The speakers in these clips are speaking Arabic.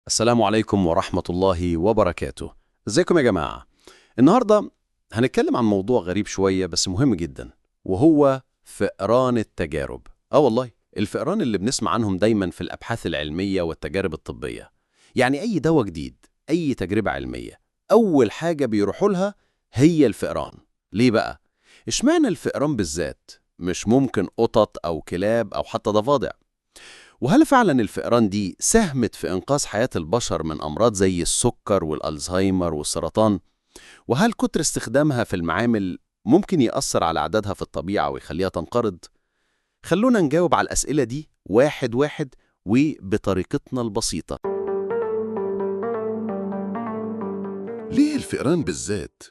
السلام عليكم ورحمة الله وبركاته. ازيكم يا جماعة؟ النهاردة هنتكلم عن موضوع غريب شوية بس مهم جدا، وهو فئران التجارب. والله الفئران اللي بنسمع عنهم دايما في الأبحاث العلمية والتجارب الطبية. يعني أي دواء جديد، أي تجربة علمية، أول حاجة بيروحوا لها هي الفئران. ليه بقى؟ اشمعنى الفئران بالذات؟ مش ممكن قطط أو كلاب أو حتى ضفادع؟ وهل فعلا الفئران دي ساهمت في إنقاذ حياة البشر من أمراض زي السكر والألزهايمر والسرطان؟ وهل كتر استخدامها في المعامل ممكن يأثر على أعدادها في الطبيعة ويخليها تنقرض؟ خلونا نجاوب على الأسئلة دي واحد واحد وبطريقتنا البسيطة. ليه الفئران بالذات؟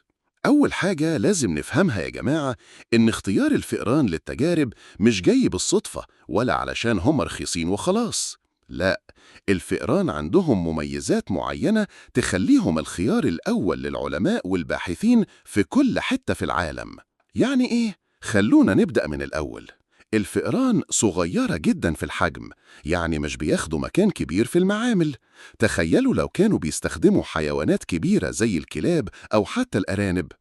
أول حاجة لازم نفهمها يا جماعة إن اختيار الفئران للتجارب مش جاي بالصدفة ولا علشان هم رخيصين وخلاص. لا، الفئران عندهم مميزات معينة تخليهم الخيار الأول للعلماء والباحثين في كل حتة في العالم. يعني إيه؟ خلونا نبدأ من الأول. الفئران صغيرة جدا في الحجم، يعني مش بياخدوا مكان كبير في المعامل. تخيلوا لو كانوا بيستخدموا حيوانات كبيرة زي الكلاب أو حتى الأرانب،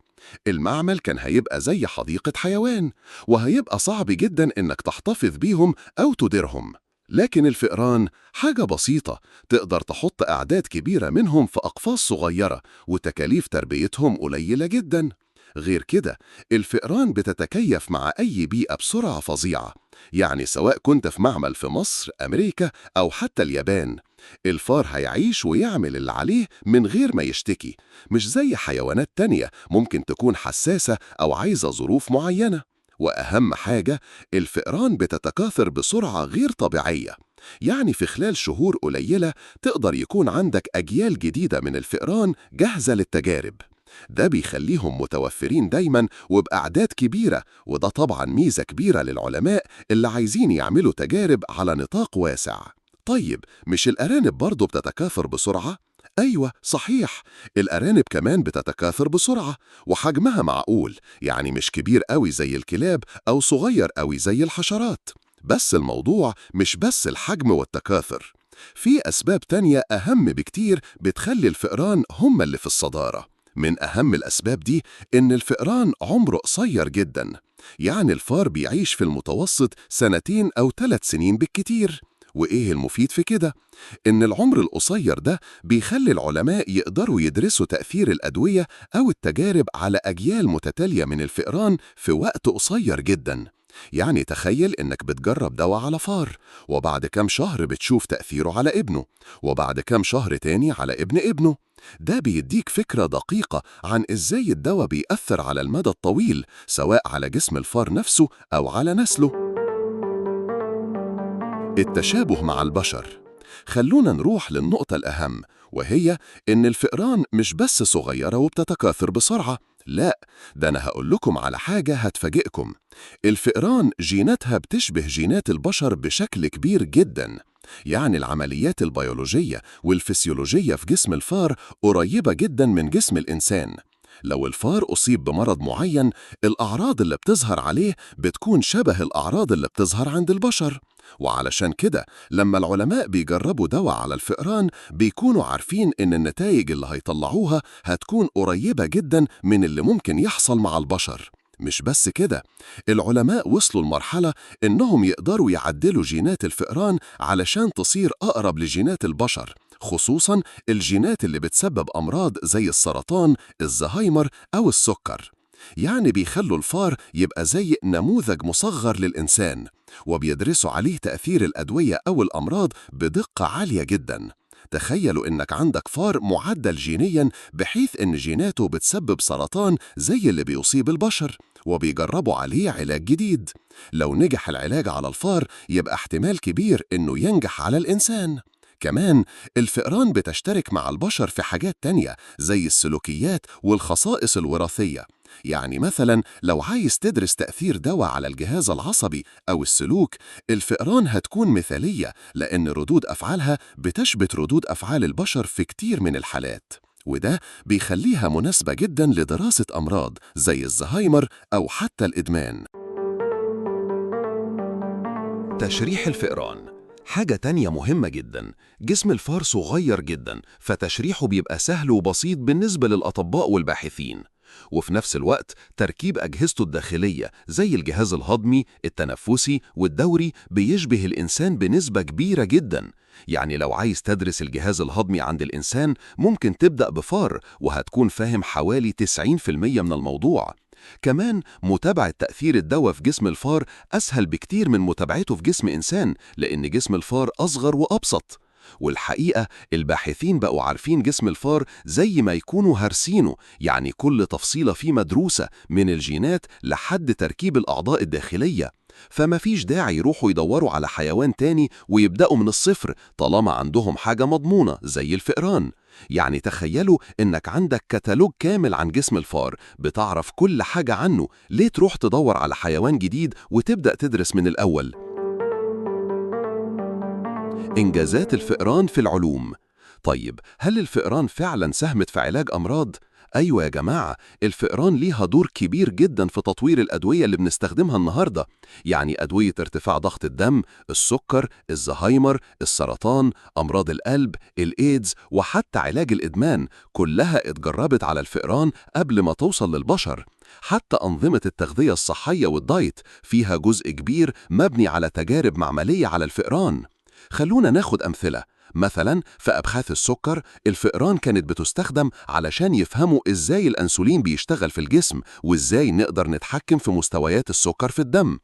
المعمل كان هيبقى زي حديقة حيوان، وهيبقى صعب جدا إنك تحتفظ بيهم أو تديرهم. لكن الفئران حاجة بسيطة، تقدر تحط أعداد كبيرة منهم في أقفاص صغيرة، وتكاليف تربيتهم قليلة جدا. غير كده، الفئران بتتكيف مع أي بيئة بسرعة فظيعة. يعني سواء كنت في معمل في مصر، أمريكا أو حتى اليابان، الفار هيعيش ويعمل اللي عليه من غير ما يشتكي، مش زي حيوانات تانية ممكن تكون حساسة أو عايزة ظروف معينة. وأهم حاجة، الفئران بتتكاثر بسرعة غير طبيعية. يعني في خلال شهور قليلة تقدر يكون عندك أجيال جديدة من الفئران جاهزة للتجارب. ده بيخليهم متوفرين دايما وبأعداد كبيرة، وده طبعا ميزة كبيرة للعلماء اللي عايزين يعملوا تجارب على نطاق واسع. طيب، مش الأرانب برضو بتتكاثر بسرعة؟ أيوة صحيح، الأرانب كمان بتتكاثر بسرعة، وحجمها معقول، يعني مش كبير قوي زي الكلاب أو صغير قوي زي الحشرات. بس الموضوع مش بس الحجم والتكاثر، في أسباب تانية أهم بكتير بتخلي الفئران هم اللي في الصدارة. من أهم الأسباب دي إن الفئران عمره قصير جدا، يعني الفار بيعيش في المتوسط 2 أو 3 سنين بالكتير. وإيه المفيد في كده؟ إن العمر القصير ده بيخلي العلماء يقدروا يدرسوا تأثير الأدوية أو التجارب على أجيال متتالية من الفئران في وقت قصير جدا. يعني تخيل إنك بتجرب دواء على فار، وبعد كام شهر بتشوف تأثيره على ابنه، وبعد كام شهر تاني على ابن ابنه. ده بيديك فكرة دقيقة عن إزاي الدواء بيأثر على المدى الطويل، سواء على جسم الفار نفسه أو على نسله. التشابه مع البشر. خلونا نروح للنقطة الأهم، وهي إن الفئران مش بس صغيرة وبتتكاثر بسرعة، لا، ده أنا هقول لكم على حاجة هتفاجئكم. الفئران جيناتها بتشبه جينات البشر بشكل كبير جدا. يعني العمليات البيولوجية والفسيولوجية في جسم الفار قريبة جدا من جسم الإنسان. لو الفار أصيب بمرض معين، الأعراض اللي بتظهر عليه بتكون شبه الأعراض اللي بتظهر عند البشر. وعلشان كده لما العلماء بيجربوا دواء على الفئران بيكونوا عارفين إن النتائج اللي هيطلعوها هتكون قريبة جدا من اللي ممكن يحصل مع البشر. مش بس كده، العلماء وصلوا لمرحلة إنهم يقدروا يعدلوا جينات الفئران علشان تصير أقرب لجينات البشر، خصوصاً الجينات اللي بتسبب أمراض زي السرطان، الزهايمر أو السكر. يعني بيخلوا الفار يبقى زي نموذج مصغر للإنسان، وبيدرسوا عليه تأثير الأدوية أو الأمراض بدقة عالية جدا. تخيلوا إنك عندك فار معدل جينيا بحيث إن جيناته بتسبب سرطان زي اللي بيصيب البشر، وبيجربوا عليه علاج جديد. لو نجح العلاج على الفار يبقى احتمال كبير إنه ينجح على الإنسان. كمان الفئران بتشترك مع البشر في حاجات تانية زي السلوكيات والخصائص الوراثية. يعني مثلا لو عايز تدرس تأثير دواء على الجهاز العصبي أو السلوك، الفئران هتكون مثالية لأن ردود أفعالها بتشبه ردود أفعال البشر في كتير من الحالات. وده بيخليها مناسبة جدا لدراسة أمراض زي الزهايمر أو حتى الإدمان. تشريح الفئران. حاجة تانية مهمة جدا، جسم الفار صغير جدا، فتشريحه بيبقى سهل وبسيط بالنسبة للأطباء والباحثين. وفي نفس الوقت تركيب أجهزته الداخلية زي الجهاز الهضمي، التنفسي والدوري بيشبه الإنسان بنسبة كبيرة جدا. يعني لو عايز تدرس الجهاز الهضمي عند الإنسان ممكن تبدأ بفار وهتكون فاهم حوالي 90% من الموضوع. كمان متابعة تأثير الدواء في جسم الفار أسهل بكتير من متابعته في جسم إنسان، لأن جسم الفار أصغر وأبسط. والحقيقة الباحثين بقوا عارفين جسم الفار زي ما يكونوا هارسينه، يعني كل تفصيلة فيه مدروسة من الجينات لحد تركيب الأعضاء الداخلية. فما فيش داعي يروحوا يدوروا على حيوان تاني ويبدأوا من الصفر طالما عندهم حاجة مضمونة زي الفئران. يعني تخيلوا إنك عندك كتالوج كامل عن جسم الفار، بتعرف كل حاجة عنه، ليه تروح تدور على حيوان جديد وتبدأ تدرس من الأول؟ إنجازات الفئران في العلوم. طيب، هل الفئران فعلا ساهمت في علاج أمراض؟ أيوة يا جماعة، الفئران ليها دور كبير جدا في تطوير الأدوية اللي بنستخدمها النهاردة. يعني أدوية ارتفاع ضغط الدم، السكر، الزهايمر، السرطان، أمراض القلب، الإيدز، وحتى علاج الإدمان، كلها اتجربت على الفئران قبل ما توصل للبشر. حتى أنظمة التغذية الصحية والدايت فيها جزء كبير مبني على تجارب معملية على الفئران. خلونا ناخد أمثلة. مثلا في أبحاث السكر، الفئران كانت بتستخدم علشان يفهموا إزاي الأنسولين بيشتغل في الجسم وإزاي نقدر نتحكم في مستويات السكر في الدم.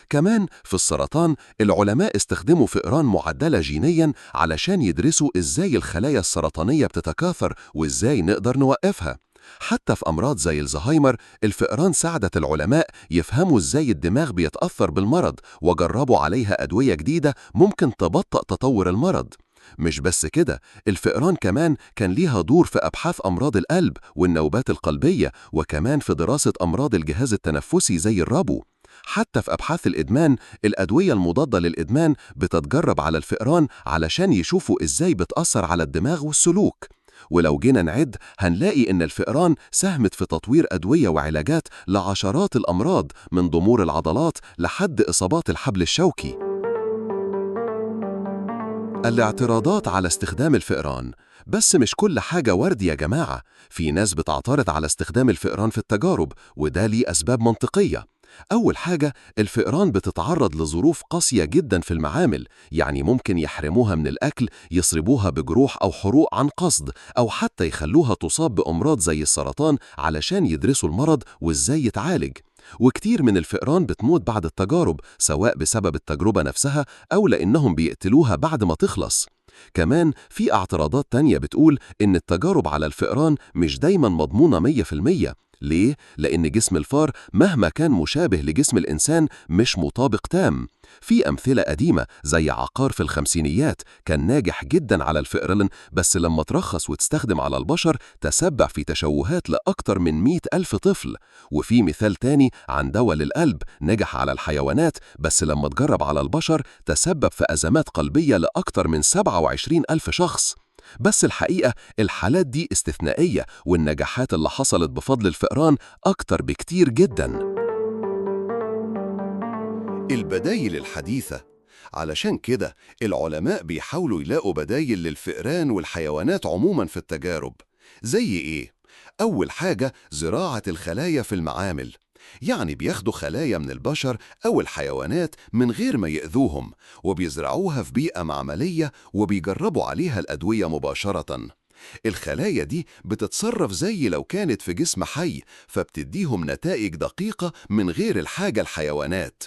كمان في السرطان العلماء استخدموا فئران معدلة جينيا علشان يدرسوا إزاي الخلايا السرطانية بتتكاثر وإزاي نقدر نوقفها. حتى في أمراض زي الزهايمر الفئران ساعدت العلماء يفهموا إزاي الدماغ بيتأثر بالمرض، وجربوا عليها أدوية جديدة ممكن تبطئ تطور المرض. مش بس كده، الفئران كمان كان ليها دور في أبحاث أمراض القلب والنوبات القلبية، وكمان في دراسة أمراض الجهاز التنفسي زي الربو. حتى في أبحاث الإدمان، الأدوية المضادة للإدمان بتتجرب على الفئران علشان يشوفوا إزاي بتأثر على الدماغ والسلوك. ولو جينا نعد هنلاقي إن الفئران ساهمت في تطوير أدوية وعلاجات لعشرات الأمراض، من ضمور العضلات لحد إصابات الحبل الشوكي. الاعتراضات على استخدام الفئران. بس مش كل حاجة ورد يا جماعة، في ناس بتعترض على استخدام الفئران في التجارب، وده ليه أسباب منطقية. أول حاجة، الفئران بتتعرض لظروف قاسية جدا في المعامل، يعني ممكن يحرموها من الأكل، يصيبوها بجروح أو حروق عن قصد، أو حتى يخلوها تصاب بأمراض زي السرطان علشان يدرسوا المرض وإزاي يتعالج. وكتير من الفئران بتموت بعد التجارب، سواء بسبب التجربة نفسها أو لأنهم بيقتلوها بعد ما تخلص. كمان في اعتراضات تانية بتقول إن التجارب على الفئران مش دايما مضمونة 100%. ليه؟ لأن جسم الفار مهما كان مشابه لجسم الإنسان مش مطابق تام. في أمثلة قديمة زي عقار في الخمسينيات كان ناجح جدا على الفئران، بس لما ترخص وتستخدم على البشر تسبب في تشوهات لأكتر من 100,000 طفل. وفي مثال تاني عن دواء للقلب نجح على الحيوانات، بس لما تجرب على البشر تسبب في أزمات قلبية لأكتر من 27,000 شخص. بس الحقيقة الحالات دي استثنائية، والنجاحات اللي حصلت بفضل الفئران أكتر بكتير جدا. البدايل الحديثة. علشان كده العلماء بيحاولوا يلاقوا بدايل للفئران والحيوانات عموما في التجارب. زي إيه؟ أول حاجة زراعة الخلايا في المعامل، يعني بياخدوا خلايا من البشر أو الحيوانات من غير ما يأذوهم وبيزرعوها في بيئة معملية وبيجربوا عليها الأدوية مباشرة. الخلايا دي بتتصرف زي لو كانت في جسم حي، فبتديهم نتائج دقيقة من غير الحاجة الحيوانات.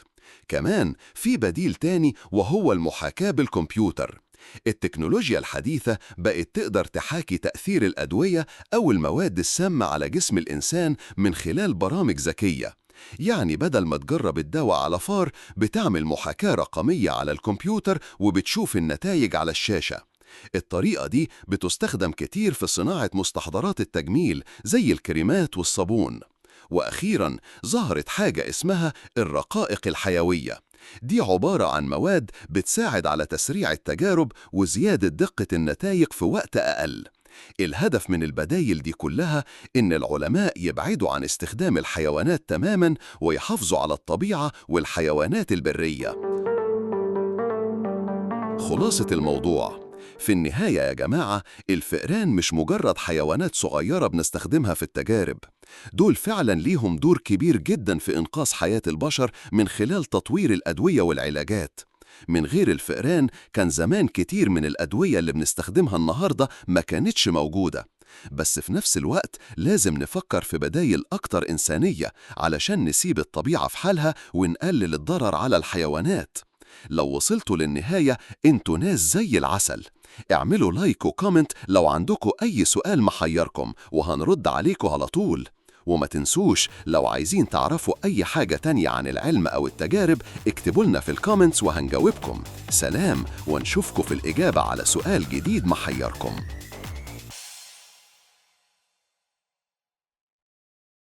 كمان في بديل تاني وهو المحاكاة بالكمبيوتر. التكنولوجيا الحديثة بقت تقدر تحاكي تأثير الأدوية أو المواد السامة على جسم الإنسان من خلال برامج ذكية. يعني بدل ما تجرب الدواء على فار بتعمل محاكاة رقمية على الكمبيوتر وبتشوف النتائج على الشاشة. الطريقة دي بتستخدم كتير في صناعة مستحضرات التجميل زي الكريمات والصابون. وأخيراً ظهرت حاجة اسمها الرقائق الحيوية. دي عبارة عن مواد بتساعد على تسريع التجارب وزيادة دقة النتائج في وقت أقل. الهدف من البدايل دي كلها إن العلماء يبعدوا عن استخدام الحيوانات تماماً ويحافظوا على الطبيعة والحيوانات البرية. خلاصة الموضوع، في النهاية يا جماعة، الفئران مش مجرد حيوانات صغيرة بنستخدمها في التجارب. دول فعلا ليهم دور كبير جدا في إنقاذ حياة البشر من خلال تطوير الأدوية والعلاجات. من غير الفئران كان زمان كتير من الأدوية اللي بنستخدمها النهاردة ما كانتش موجودة. بس في نفس الوقت لازم نفكر في بدايل أكتر إنسانية علشان نسيب الطبيعة في حالها ونقلل الضرر على الحيوانات. لو وصلتوا للنهاية انتوا ناس زي العسل. اعملوا لايك وكومنت لو عندكم أي سؤال محيركم وهنرد عليكم على طول. وما تنسوش لو عايزين تعرفوا أي حاجة تانية عن العلم أو التجارب اكتبوا لنا في الكومنتس وهنجاوبكم. سلام، ونشوفكم في الإجابة على سؤال جديد محيركم.